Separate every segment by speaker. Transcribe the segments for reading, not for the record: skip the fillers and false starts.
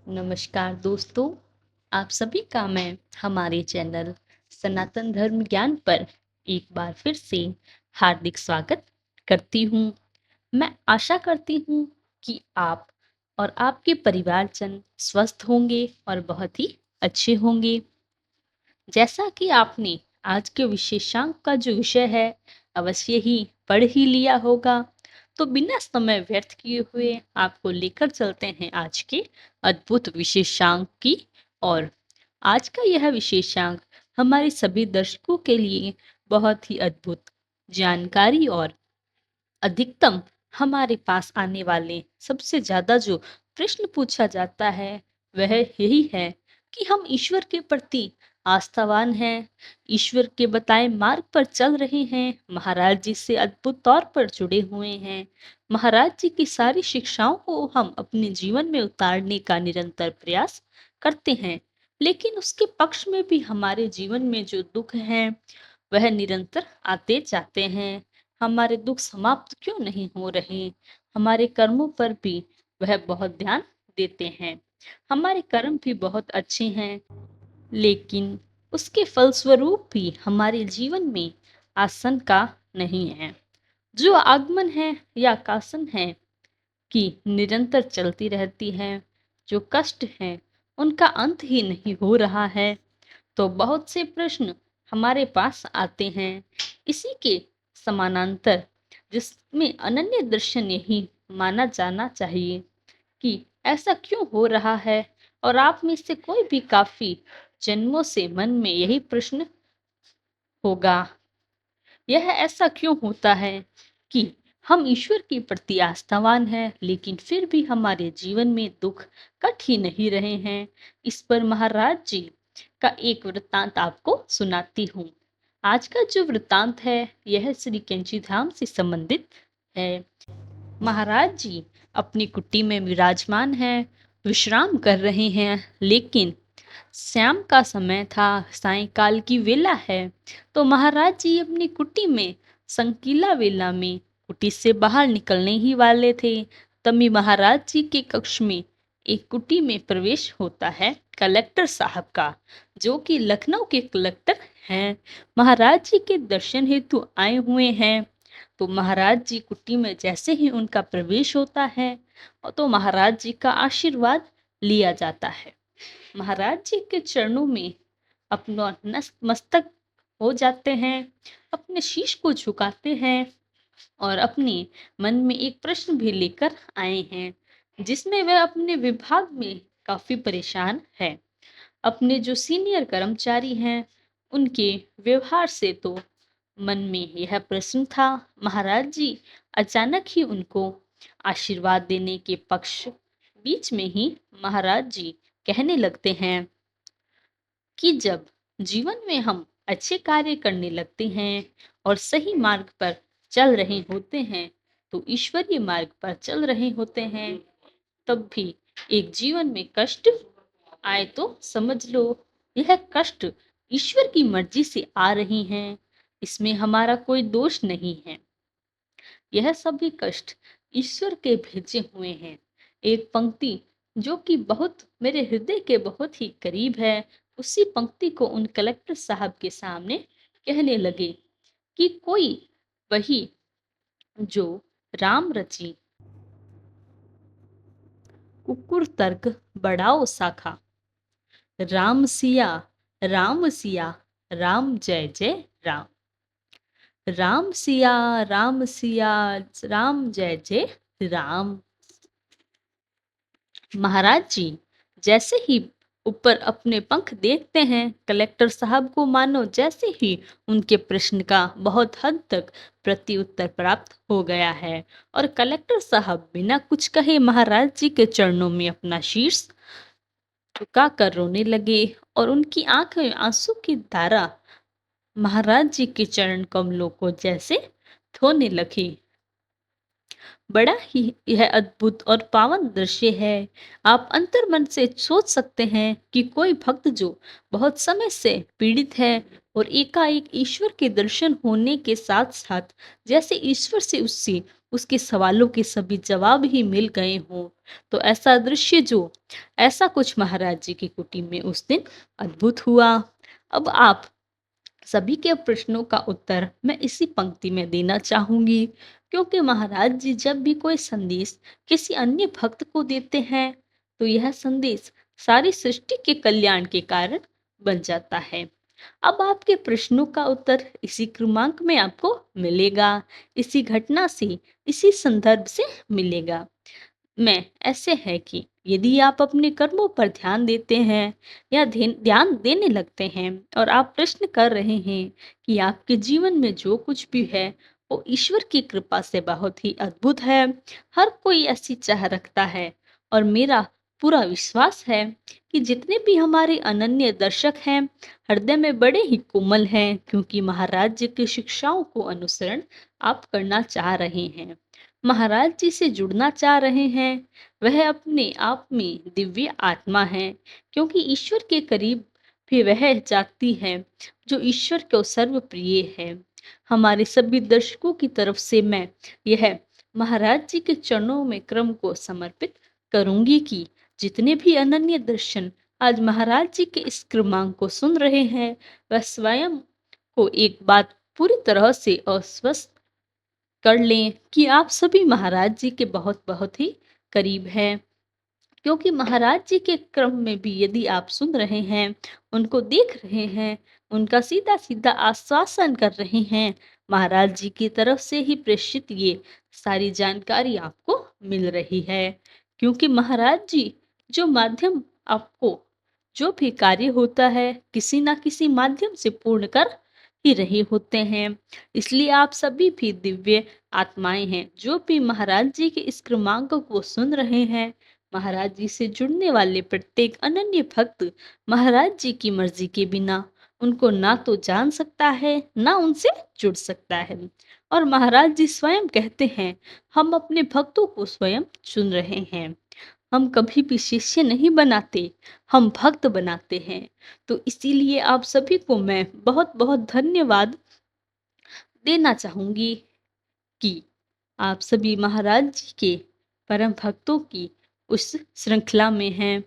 Speaker 1: नमस्कार दोस्तों, आप सभी का मैं हमारे चैनल सनातन धर्म ज्ञान पर एक बार फिर से हार्दिक स्वागत करती हूँ। मैं आशा करती हूँ कि आप और आपके परिवारजन स्वस्थ होंगे और बहुत ही अच्छे होंगे। जैसा कि आपने आज के विशेषांक का जो विषय है अवश्य ही पढ़ ही लिया होगा, तो बिना समय व्यर्थ किए हुए आपको लेकर चलते हैं आज के अद्भुत विशेषांक की। और आज का यह विशेषांक हमारे सभी दर्शकों के लिए बहुत ही अद्भुत जानकारी और अधिकतम हमारे पास आने वाले सबसे ज्यादा जो प्रश्न पूछा जाता है वह यही है कि हम ईश्वर के प्रति आस्थावान हैं, ईश्वर के बताए मार्ग पर चल रहे हैं, महाराज जी से अद्भुत तौर पर जुड़े हुए हैं, महाराज जी की सारी शिक्षाओं को हम अपने जीवन में उतारने का निरंतर प्रयास करते हैं। लेकिन उसके पक्ष में भी हमारे जीवन में जो दुख हैं वह निरंतर आते जाते हैं। हमारे दुख समाप्त क्यों नहीं हो रहे? हमारे कर्मों पर भी वह बहुत ध्यान देते हैं। हमारे कर्म भी बहुत अच्छे हैं, लेकिन उसके फलस्वरूप भी हमारे जीवन में आशंका नहीं है। जो आगमन है या कासन है कि निरंतर चलती रहती है, जो कष्ट है उनका अंत ही नहीं हो रहा है। तो बहुत से प्रश्न हमारे पास आते हैं। इसी के समानांतर जिसमें अनन्य दर्शन यही माना जाना चाहिए कि ऐसा क्यों हो रहा है। और आप में से कोई भी काफी जन्मों से मन में यही प्रश्न होगा, यह ऐसा क्यों होता है कि हम ईश्वर के प्रति आस्थावान हैं लेकिन फिर भी हमारे जीवन में दुख कट ही नहीं रहे हैं। इस पर महाराज जी का एक वृत्तांत आपको सुनाती हूँ। आज का जो वृत्तांत है यह श्री कैंची धाम से संबंधित है। महाराज जी अपनी कुटी में विराजमान हैं, विश्राम कर रहे हैं, लेकिन शाम का समय था, सायंकाल की वेला है। तो महाराज जी अपनी कुटी में संकीला वेला में कुटी से बाहर निकलने ही वाले थे। तभी महाराज जी के कक्ष में एक कुटी में प्रवेश होता है कलेक्टर साहब का, जो कि लखनऊ के कलेक्टर हैं। महाराज जी के दर्शन हेतु आए हुए हैं। तो महाराज जी कुटी में जैसे ही उनका प्रवेश होता है तो महाराज जी का आशीर्वाद लिया जाता है। महाराज जी के चरणों में अपना मस्तक हो जाते हैं, अपने शीश को झुकाते हैं और अपने मन में एक प्रश्न भी लेकर आए हैं, जिसमें वह अपने विभाग में काफी परेशान है। अपने जो सीनियर कर्मचारी हैं उनके व्यवहार से तो मन में यह प्रश्न था। महाराज जी अचानक ही उनको आशीर्वाद देने के पक्ष बीच में ही महाराज जी कहने लगते हैं कि जब जीवन में हम अच्छे कार्य करने लगते हैं और सही मार्ग पर चल रहे होते हैं, तो ईश्वरीय मार्ग पर चल रहे होते हैं, तब भी एक जीवन में कष्ट आए तो समझ लो यह कष्ट ईश्वर की मर्जी से आ रही हैं। इसमें हमारा कोई दोष नहीं है। यह सभी कष्ट ईश्वर के भेजे हुए हैं। एक पंक्ति जो कि बहुत मेरे हृदय के बहुत ही करीब है, उसी पंक्ति को उन कलेक्टर साहब के सामने कहने लगे कि कोई वही जो राम रची कुकुर तर्क बढ़ाओ शाखा, राम सिया राम जय जय राम, राम सिया राम जय जय राम। महाराज जी जैसे ही ऊपर अपने पंख देखते हैं, कलेक्टर साहब को मानो जैसे ही उनके प्रश्न का बहुत हद तक प्रत्युत्तर प्राप्त हो गया है और कलेक्टर साहब बिना कुछ कहे महाराज जी के चरणों में अपना शीर्ष झुका कर रोने लगे और उनकी आंख में आंसू की धारा महाराज जी के चरण कमलों को जैसे धोने लगी। बड़ा ही यह अद्भुत और पावन दृश्य है। आप अंतर मन से सोच सकते हैं कि कोई भक्त जो बहुत समय से पीड़ित है, और एकाएक ईश्वर के दर्शन होने के साथ साथ जैसे ईश्वर से उससे उसके सवालों के सभी जवाब ही मिल गए हों। तो ऐसा दृश्य जो ऐसा कुछ महाराज जी की कुटी में उस दिन अद्भुत हुआ। अब आप सभी के प्रश्नों का उत्तर मैं इसी पंक्ति में देना चाहूंगी, क्योंकि महाराज जी जब भी कोई संदेश किसी अन्य भक्त को देते हैं तो यह संदेश सारी सृष्टि के कल्याण के कारण बन जाता है। अब आपके प्रश्नों का उत्तर इसी क्रमांक में आपको मिलेगा, इसी घटना से, इसी संदर्भ से मिलेगा। में ऐसे है कि यदि आप अपने कर्मों पर ध्यान देते हैं या ध्यान देने लगते हैं और आप प्रश्न कर रहे हैं कि आपके जीवन में जो कुछ भी है वो ईश्वर की कृपा से बहुत ही अद्भुत है, हर कोई ऐसी चाह रखता है, और मेरा पूरा विश्वास है कि जितने भी हमारे अनन्य दर्शक हैं हृदय में बड़े ही कोमल हैं, क्योंकि महाराज जी की शिक्षाओं को अनुसरण आप करना चाह रहे हैं, महाराज जी से जुड़ना चाह रहे हैं। वह अपने आप में दिव्य आत्मा है, क्योंकि ईश्वर के करीब भी वह जाती है जो ईश्वर को सर्व प्रिय है। हमारे सभी दर्शकों की तरफ से मैं यह महाराज जी के चरणों में क्रम को समर्पित करूंगी कि जितने भी अनन्य दर्शन आज महाराज जी के इस क्रमांक को सुन रहे हैं वह स्वयं को एक बात पूरी तरह से अस्वस्थ कर लें कि आप सभी महाराज जी के बहुत बहुत ही करीब हैं, क्योंकि महाराज जी के क्रम में भी यदि आप सुन रहे हैं, उनको देख रहे हैं, उनका सीधा सीधा आश्वासन कर रहे हैं, महाराज जी की तरफ से ही प्रेषित ये सारी जानकारी आपको मिल रही है। क्योंकि महाराज जी जो माध्यम आपको जो भी कार्य होता है किसी ना किसी माध्यम से पूर्ण कर ही रहे होते हैं, इसलिए आप सभी भी दिव्य आत्माएं हैं जो भी महाराज जी के इस क्रमांक को सुन रहे हैं। महाराज जी से जुड़ने वाले प्रत्येक अनन्य भक्त महाराज जी की मर्जी के बिना उनको ना तो जान सकता है ना उनसे जुड़ सकता है। और महाराज जी स्वयं कहते हैं हम अपने भक्तों को स्वयं चुन रहे हैं, हम कभी भी शिष्य नहीं बनाते, हम भक्त बनाते हैं। तो इसीलिए आप सभी को मैं बहुत बहुत धन्यवाद देना चाहूंगी कि आप सभी महाराज जी के परम भक्तों की उस श्रृंखला में हैं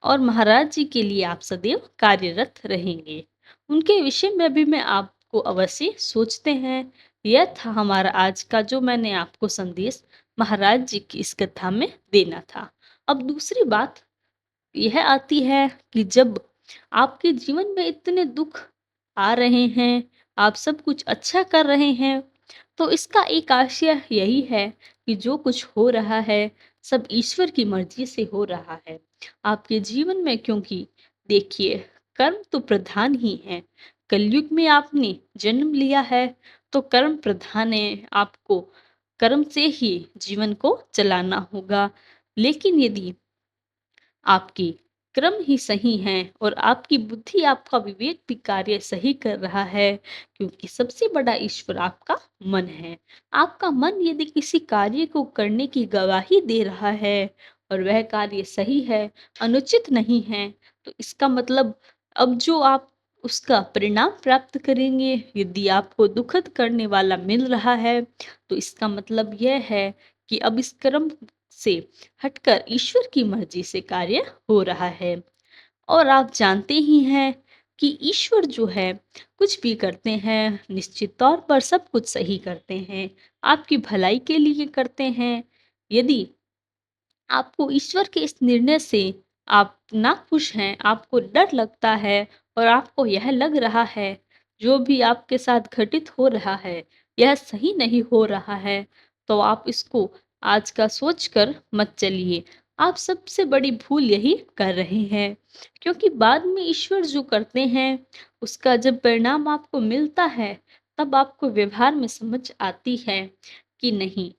Speaker 1: और महाराज जी के लिए आप सदैव कार्यरत रहेंगे। उनके विषय में भी मैं आपको अवश्य सोचते हैं। यह था हमारा आज का जो मैंने आपको संदेश महाराज जी की इस कथा में देना था। अब दूसरी बात यह आती है कि जब आपके जीवन में इतने दुख आ रहे हैं, आप सब कुछ अच्छा कर रहे हैं, तो इसका एक आशय यही है कि जो कुछ हो रहा है सब ईश्वर की मर्जी से हो रहा है आपके जीवन में। क्योंकि देखिए कर्म तो प्रधान ही है, कलयुग में आपने जन्म लिया है तो कर्म प्रधान है, आपको कर्म से ही जीवन को चलाना होगा। लेकिन यदि आपकी क्रम ही सही हैं और आपकी बुद्धि आपका विवेक भी कार्य सही कर रहा है, क्योंकि सबसे बड़ा ईश्वर आपका मन है। आपका मन यदि किसी कार्य को करने की गवाही दे रहा है और वह कार्य सही है, अनुचित नहीं है, तो इसका मतलब अब जो आप उसका परिणाम प्राप्त करेंगे यदि आपको दुखद करने वाला मिल रहा है, तो इसका मतलब यह है कि अब इस कर्म से हटकर ईश्वर की मर्जी से कार्य हो रहा है। और आप जानते ही हैं कि ईश्वर जो है कुछ भी करते हैं निश्चित तौर पर सब कुछ सही करते हैं, आपकी भलाई के लिए करते हैं। यदि आपको ईश्वर के इस निर्णय से आप नाखुश हैं, आपको डर लगता है और आपको यह लग रहा है जो भी आपके साथ घटित हो रहा है यह सही नहीं हो रहा है, तो आप इसको आज का सोचकर मत चलिए। आप सबसे बड़ी भूल यही कर रहे हैं, क्योंकि बाद में ईश्वर जो करते हैं उसका जब परिणाम आपको मिलता है तब आपको व्यवहार में समझ आती है कि नहीं,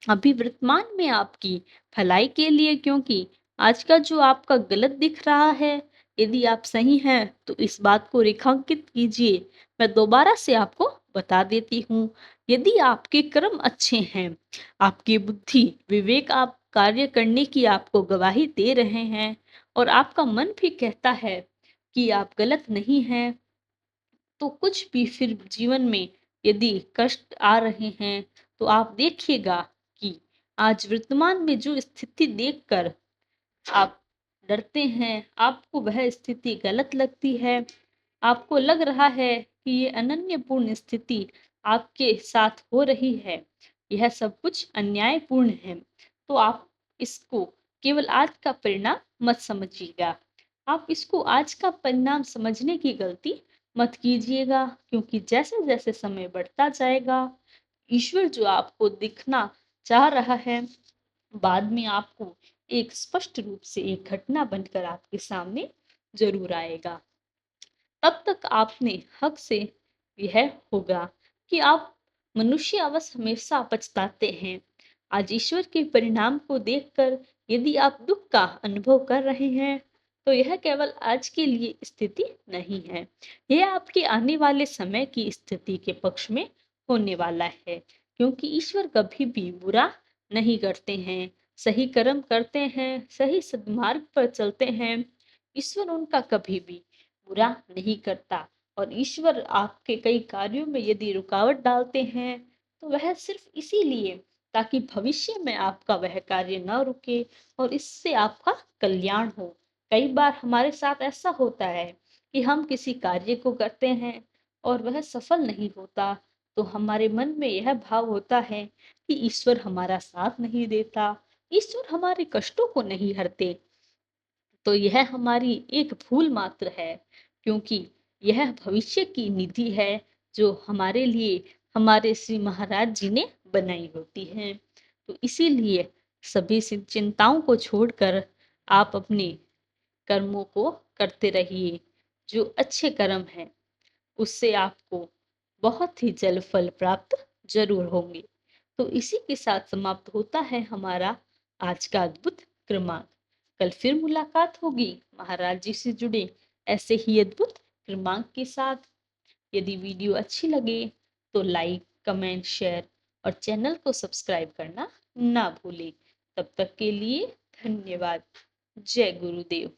Speaker 1: अभी वर्तमान में आपकी भलाई के लिए, क्योंकि आज का जो आपका गलत दिख रहा है यदि आप सही हैं तो इस बात को रेखांकित कीजिए। मैं दोबारा से आपको बता देती हूँ, यदि आपके कर्म अच्छे हैं, आपकी बुद्धि विवेक आप कार्य करने की आपको गवाही दे रहे हैं और आपका मन भी कहता है कि आप गलत नहीं हैं, तो कुछ भी फिर जीवन में यदि कष्ट आ रहे हैं, तो आप देखिएगा कि आज वर्तमान में जो स्थिति देखकर आप डरते हैं, आपको वह स्थिति गलत लगती है, आपको लग रहा है कि ये अनन्यपूर्ण स्थिति आपके साथ हो रही है, यह सब कुछ अन्यायपूर्ण है, तो आप इसको केवल आज का परिणाम मत समझिएगा। आप इसको आज का परिणाम समझने की गलती मत कीजिएगा, क्योंकि जैसे-जैसे समय बढ़ता जाएगा, ईश्वर जो आपको दिखना चाह रहा है, बाद में आपको एक स्पष्ट रूप से एक घटना बनकर आपके सामने ज़रूर आएगा। तब तक आपने हक से यह होगा कि आप मनुष्य अवश्य हमेशा पछताते हैं। आज ईश्वर के परिणाम को देखकर यदि आप दुख का अनुभव कर रहे हैं, तो यह केवल आज के लिए स्थिति नहीं है। यह आपके आने वाले समय की स्थिति के पक्ष में होने वाला है, क्योंकि ईश्वर कभी भी बुरा नहीं करते हैं, सही कर्म करते हैं, सही सद्मार्ग पर चलते हैं। ईश्वर उनका कभी भी बुरा नहीं करता, और ईश्वर आपके कई कार्यों में यदि रुकावट डालते हैं, तो वह सिर्फ इसीलिए ताकि भविष्य में आपका वह कार्य न रुके और इससे आपका कल्याण हो। कई बार हमारे साथ ऐसा होता है कि हम किसी कार्य को करते हैं और वह सफल नहीं होता, तो हमारे मन में यह भाव होता है कि ईश्वर हमारा साथ नहीं देता, ईश्वर हमारे कष्टों को नहीं हरते। तो यह हमारी एक भूल मात्र है, क्योंकि यह भविष्य की निधि है जो हमारे लिए हमारे श्री महाराज जी ने बनाई होती है। तो इसीलिए सभी चिंताओं को छोड़कर आप अपने कर्मों को करते रहिए। जो अच्छे कर्म हैं, उससे आपको बहुत ही जल्द फल प्राप्त जरूर होंगे। तो इसी के साथ समाप्त होता है हमारा आज का अद्भुत क्रमांक। कल फिर मुलाकात होगी महाराज जी से जुड़े ऐसे ही अद्भुत क्रमांक के साथ। यदि वीडियो अच्छी लगे तो लाइक, कमेंट, शेयर और चैनल को सब्सक्राइब करना ना भूलें। तब तक के लिए धन्यवाद। जय गुरुदेव।